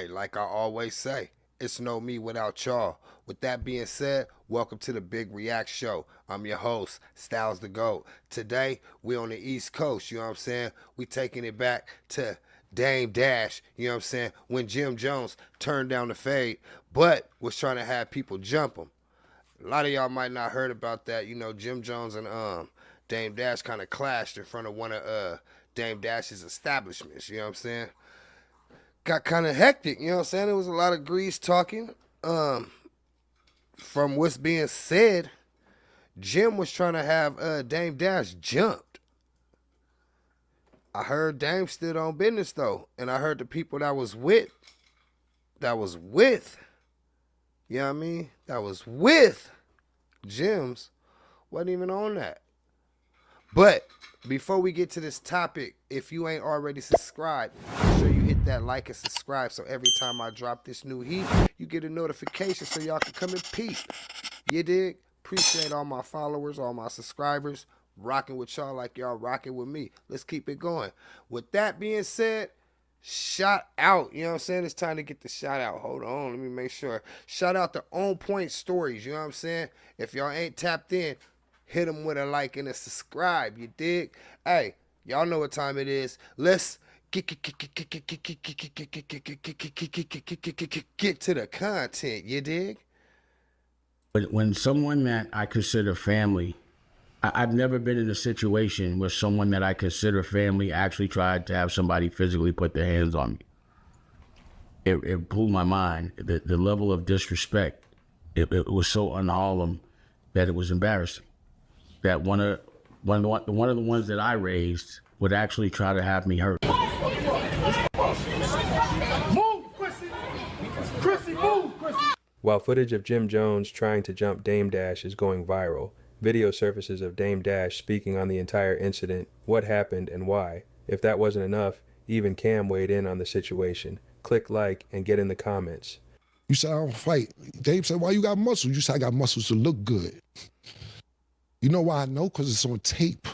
Hey, like I always say, it's no me without y'all. With that being said, welcome to the Big React Show. I'm your host, Styles the GOAT. Today, we on the East Coast, you know what I'm saying? We taking it back to Dame Dash, you know what I'm saying? When Jim Jones turned down the fade, but was trying to have people jump him. A lot of y'all might not heard about that. You know, Jim Jones and Dame Dash kind of clashed in front of one of Dame Dash's establishments, you know what I'm saying? Got kind of hectic, you know what I'm saying? There was a lot of grease talking. From what's being said, Jim was trying to have Dame Dash jumped. I heard Dame stood on business though, and I heard the people that was with, you know what I mean? That was with Jim's, wasn't even on that. But before we get to this topic, if you ain't already subscribed, make sure you hit that like and subscribe so every time I drop this new heat, you get a notification so y'all can come and peep. You dig? Appreciate all my followers, all my subscribers, rocking with y'all like y'all rocking with me. Let's keep it going. With that being said, shout out. You know what I'm saying? It's time to get the shout out. Hold on. Let me make sure. Shout out to On Point Stories. You know what I'm saying? If y'all ain't tapped in, hit them with a like and a subscribe. You dig? Hey, y'all know what time it is. Let's get to the content. You dig? But when someone that I consider family, I've never been in a situation where someone that I consider family actually tried to have somebody physically put their hands on me. It blew my mind. The level of disrespect, it was so un-Harlem that it was embarrassing. That one of the ones that I raised would actually try to have me hurt. Move, Chrissy! Chrissy, move, Chrissy! While footage of Jim Jones trying to jump Dame Dash is going viral, video surfaces of Dame Dash speaking on the entire incident, what happened and why. If that wasn't enough, even Cam weighed in on the situation. Click like and get in the comments. You said I don't fight. Dame said, why you got muscles? You said I got muscles to look good. You know why I know? Because it's on tape.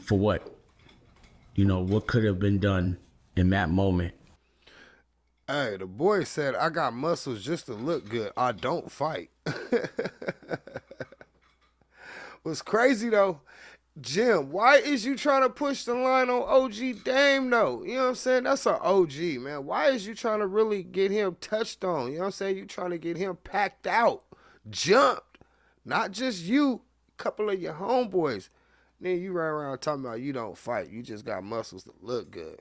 For what? You know, what could have been done in that moment? Hey, the boy said, I got muscles just to look good. I don't fight. What's crazy though, Jim, why is you trying to push the line on OG Dame though? You know what I'm saying? That's an OG, man. Why is you trying to really get him touched on? You know what I'm saying? You trying to get him packed out, jumped. Not just you, a couple of your homeboys. Then you run around talking about you don't fight. You just got muscles to look good.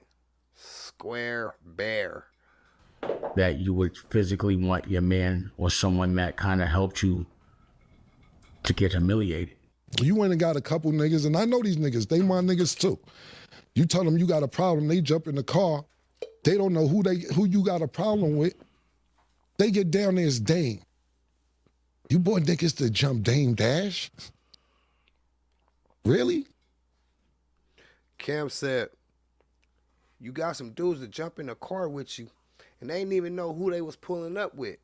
Square bear. That you would physically want your man or someone that kind of helped you to get humiliated. You went and got a couple niggas, and I know these niggas, they my niggas too. You tell them you got a problem, they jump in the car, they don't know who you got a problem with. They get down there as Dame. You bought niggas to jump Dame Dash? Really? Cam said, you got some dudes that jump in the car with you, and they didn't even know who they was pulling up with.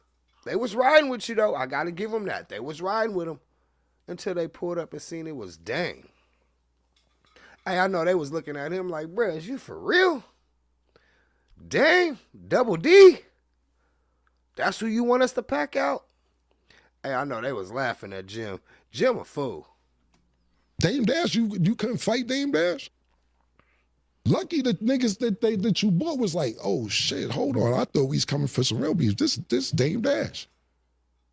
They was riding with you, though. I got to give them that. They was riding with them until they pulled up and seen it was Dame. Hey, I know they was looking at him like, bruh, is you for real? Dame? Double D? That's who you want us to pack out? Hey, I know they was laughing at Jim. Jim a fool. Dame Dash, you couldn't fight Dame Dash? Lucky the niggas that you bought was like, oh shit, hold on. I thought we was coming for some real beef. This Dame Dash.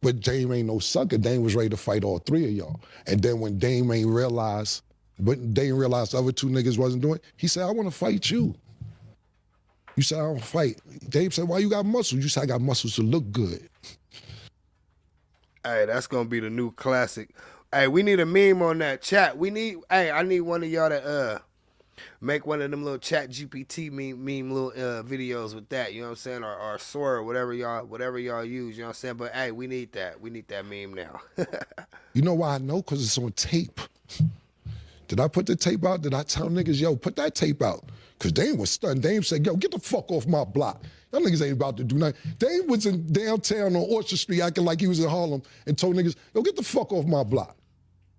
But Dame ain't no sucker. Dame was ready to fight all three of y'all. And then when Dame realized the other two niggas wasn't doing it, he said, I want to fight you. You said, I don't fight. Dame said, why you got muscles? You said, I got muscles to look good. Hey, that's going to be the new classic. Hey, we need a meme on that chat. I need one of y'all to make one of them little chat GPT meme little videos with that, you know what I'm saying? Or Sora, whatever y'all use, you know what I'm saying? But hey, we need that. We need that meme now. You know why I know? Because it's on tape. Did I put the tape out? Did I tell niggas, yo, put that tape out? Because Dame was stunned. Dame said, yo, get the fuck off my block. Y'all niggas ain't about to do nothing. Dame was in downtown on Orchard Street acting like he was in Harlem and told niggas, yo, get the fuck off my block.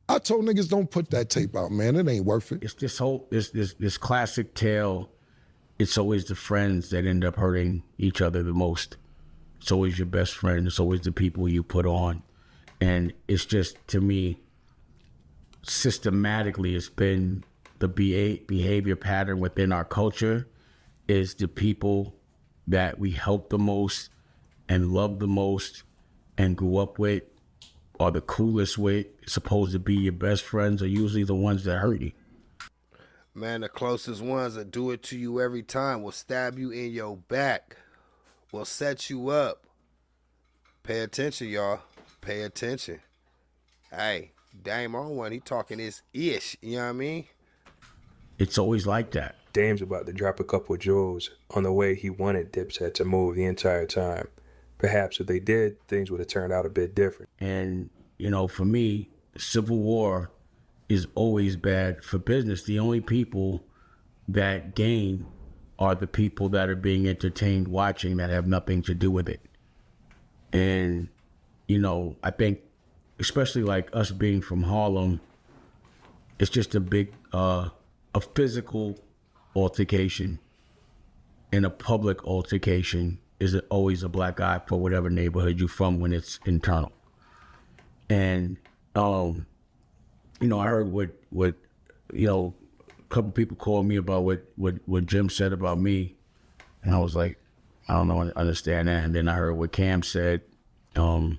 I told niggas don't put that tape out, man. It ain't worth it. It's this classic tale it's always the friends that end up hurting each other the most. It's always your best friend. It's always the people you put on. And it's just, to me, systematically, it's been the behavior pattern within our culture is the people that we help the most and love the most and grew up with or the coolest with, supposed to be your best friends, are usually the ones that hurt you. Man, the closest ones that do it to you every time will stab you in your back, will set you up. Pay attention, y'all. Pay attention. Hey, Dame on one, he talking his ish, you know what I mean? It's always like that. Dame's about to drop a couple of jewels on the way he wanted Dipset to move the entire time. Perhaps if they did, things would have turned out a bit different. And, you know, for me, civil war is always bad for business. The only people that gain are the people that are being entertained watching that have nothing to do with it. And, you know, I think, especially like us being from Harlem, it's just a big, a physical altercation and a public altercation is always a black eye for whatever neighborhood you're from when it's internal. And, you know, I heard what you know, a couple people called me about what Jim said about me. And I was like, I don't know, understand that. And then I heard what Cam said. You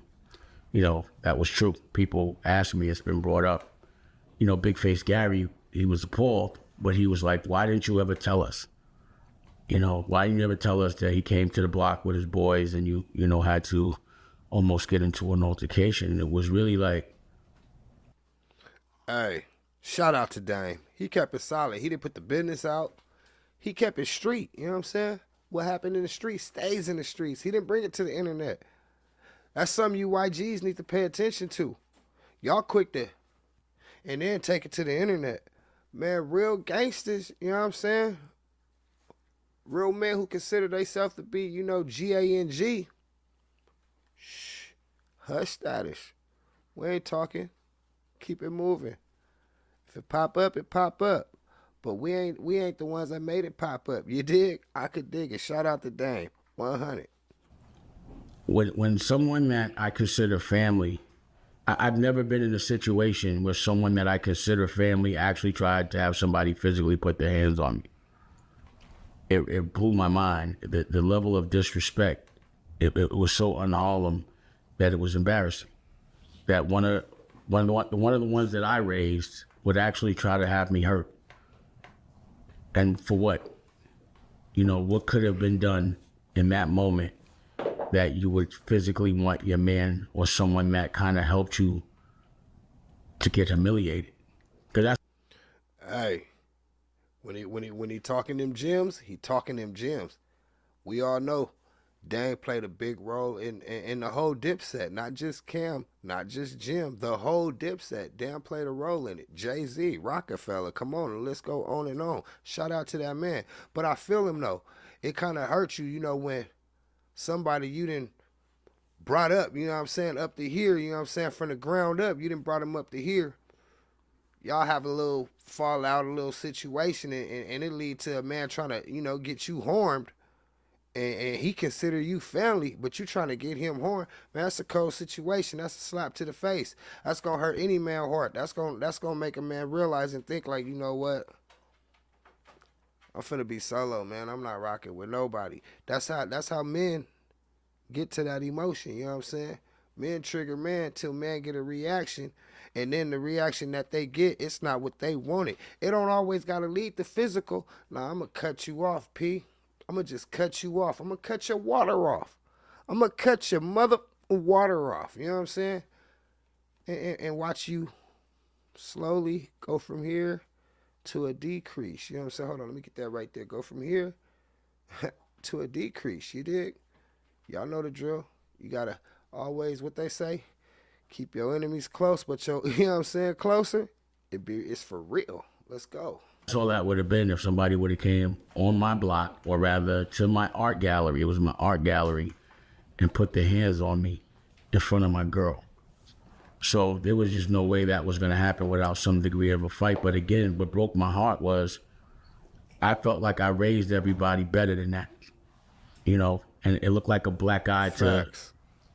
know, that was true. People asked me, it's been brought up. You know, Big Face Gary, he was appalled, but he was like, why didn't you ever tell us? You know, why didn't you ever tell us that he came to the block with his boys and you know, had to almost get into an altercation? And it was really like... Hey, shout out to Dame. He kept it solid. He didn't put the business out. He kept it street, you know what I'm saying? What happened in the streets stays in the streets. He didn't bring it to the internet. That's something you YGs need to pay attention to. Y'all quick to, and then take it to the internet. Man, real gangsters, you know what I'm saying? Real men who consider themselves to be, you know, G-A-N-G. Shh. Hush status. We ain't talking. Keep it moving. If it pop up, it pop up. But we ain't the ones that made it pop up. You dig? I could dig it. Shout out to Dame. 100. When someone that I consider family, I've never been in a situation where someone that I consider family actually tried to have somebody physically put their hands on me. It blew my mind. The level of disrespect, it was so un-Harlem that it was embarrassing. That one of the ones that I raised would actually try to have me hurt. And for what? You know, what could have been done in that moment that you would physically want your man or someone that kind of helped you to get humiliated? Because that's... Hey, when he talking them gems, he talking them gems. We all know Dame played a big role in the whole Dipset, not just Cam, not just Jim, the whole Dipset. Dame played a role in it. Jay-Z, Roc-a-fella, come on, and let's go on and on. Shout out to that man. But I feel him though. It kind of hurts you, you know, when somebody you didn't brought up, you know what I'm saying, up to here, you know what I'm saying, from the ground up, you didn't brought him up to here. Y'all have a little fallout, a little situation, and it lead to a man trying to, you know, get you harmed. And he consider you family, but you trying to get him harmed. Man, that's a cold situation. That's a slap to the face. That's gonna hurt any man's heart. That's gonna make a man realize and think like, you know what? I'm finna be solo, man. I'm not rocking with nobody. That's how men get to that emotion. You know what I'm saying? Men trigger man till man get a reaction, and then the reaction that they get, it's not what they wanted. It don't always gotta lead to physical. Nah, I'm gonna cut you off, P. I'm going to just cut you off. I'm going to cut your water off. I'm going to cut your mother water off. You know what I'm saying? And watch you slowly go from here to a decrease. You know what I'm saying? Hold on. Let me get that right there. Go from here to a decrease. You dig? Y'all know the drill. You got to always, what they say, keep your enemies close, but your, you know what I'm saying, closer. It's for real. Let's go. That's all that would have been if somebody would have came on my block, or rather to my art gallery. It was my art gallery, and put their hands on me in front of my girl. So there was just no way that was going to happen without some degree of a fight. But again, what broke my heart was I felt like I raised everybody better than that, you know, and it looked like a black eye Facts.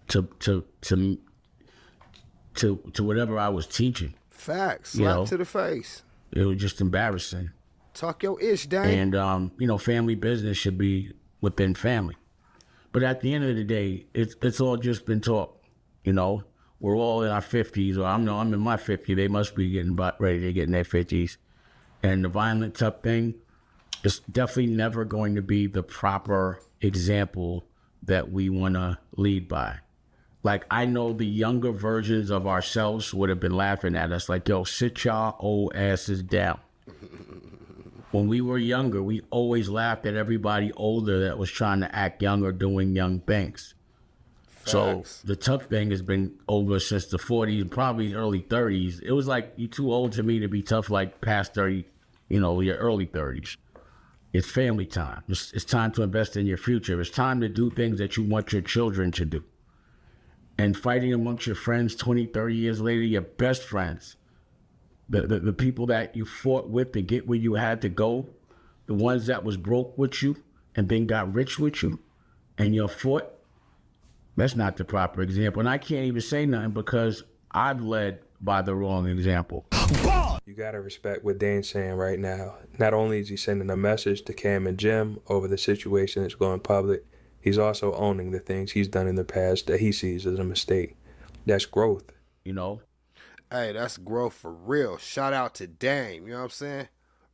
to whatever I was teaching. Facts. You Slap know? to the face. It was just embarrassing. Talk your ish, Dame. And you know, family business should be within family. But at the end of the day, it's all just been talk. You know, we're all in our 50s, or I'm in my 50s. They must be getting ready to get in their 50s. And the violent tough thing is definitely never going to be the proper example that we want to lead by. Like, I know the younger versions of ourselves would have been laughing at us like, yo, sit y'all old asses down. When we were younger, we always laughed at everybody older that was trying to act young or doing young things. Facts. So the tough thing has been over since the 40s, probably early 30s. It was like, you're too old to me to be tough like past 30, you know, your early 30s. It's family time. It's time to invest in your future. It's time to do things that you want your children to do. And fighting amongst your friends 20, 30 years later, your best friends, the people that you fought with to get where you had to go, the ones that was broke with you and then got rich with you, and you fought, that's not the proper example. And I can't even say nothing because I've led by the wrong example. You gotta respect what Dane's saying right now. Not only is he sending a message to Cam and Jim over the situation that's going public, he's also owning the things he's done in the past that he sees as a mistake. That's growth. You know? Hey, that's growth for real. Shout out to Dame, you know what I'm saying?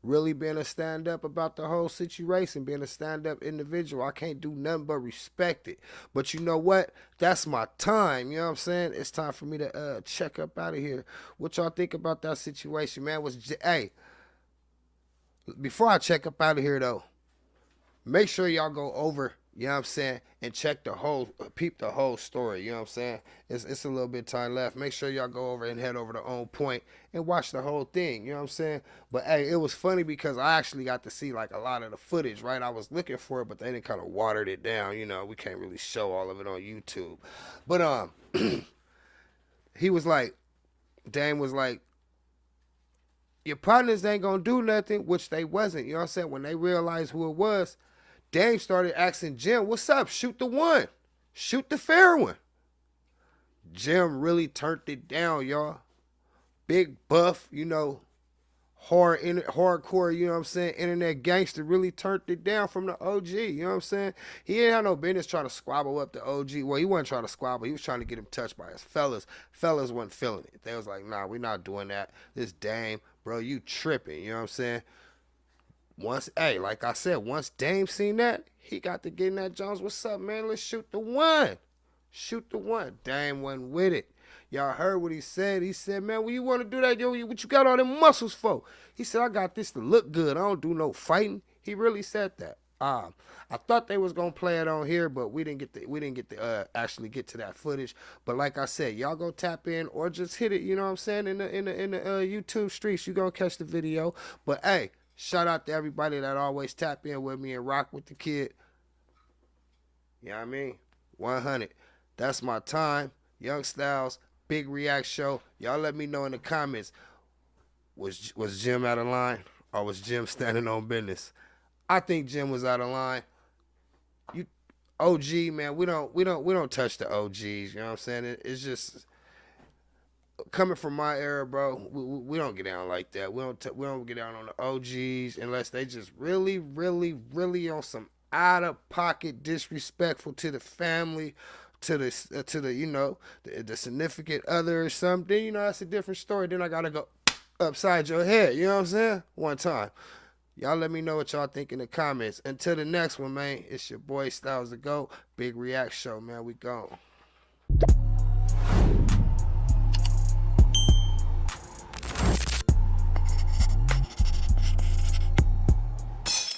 Really being a stand-up about the whole situation, being a stand-up individual. I can't do nothing but respect it. But you know what? That's my time, you know what I'm saying? It's time for me to check up out of here. What y'all think about that situation, man? Hey, before I check up out of here, though, make sure y'all go over, you know what I'm saying, and peep the whole story, you know what I'm saying? It's a little bit time left. Make sure y'all go over and head over to On Point and watch the whole thing, you know what I'm saying? But hey, it was funny because I actually got to see like a lot of the footage, right? I was looking for it, but they didn't kind of watered it down, you know? We can't really show all of it on YouTube. But he was like, Dame was like, your partners ain't gonna do nothing, which they wasn't, you know what I'm saying? When they realized who it was, Dame started asking Jim, what's up? Shoot the one. Shoot the fair one. Jim really turned it down, y'all. Big buff, you know, hardcore, you know what I'm saying? Internet gangster really turned it down from the OG, you know what I'm saying? He ain't had no business trying to squabble up the OG. Well, he wasn't trying to squabble. He was trying to get him touched by his fellas. Fellas wasn't feeling it. They was like, nah, we not doing that. This Dame, bro, you tripping, you know what I'm saying? Like I said, once Dame seen that, he got to get in that Jones. What's up, man? Let's shoot the one. Shoot the one. Dame wasn't with it. Y'all heard what he said. He said, man, when you want to do that, yo, what you got all them muscles for? He said, I got this to look good. I don't do no fighting. He really said that. I thought they was gonna play it on here, but we didn't get to actually get to that footage. But like I said, y'all go tap in or just hit it. You know what I'm saying? In the YouTube streets, you gonna catch the video. But hey, shout out to everybody that always tap in with me and rock with the kid. You know what I mean? 100. That's my time. Young Styles, Big React Show. Y'all let me know in the comments. Was Jim out of line or was Jim standing on business? I think Jim was out of line. You OG, man, we don't touch the OGs, you know what I'm saying? It's just coming from my era, bro. We don't get down like that. We don't get down on the OGs unless they just really on some out of pocket disrespectful to the family, to the you know the significant other or something. You know, that's a different story. Then I gotta go upside your head. You know what I'm saying? One time. Y'all let me know what y'all think in the comments. Until the next one, man, it's your boy Styles the GOAT. Big React Show, man. We gone.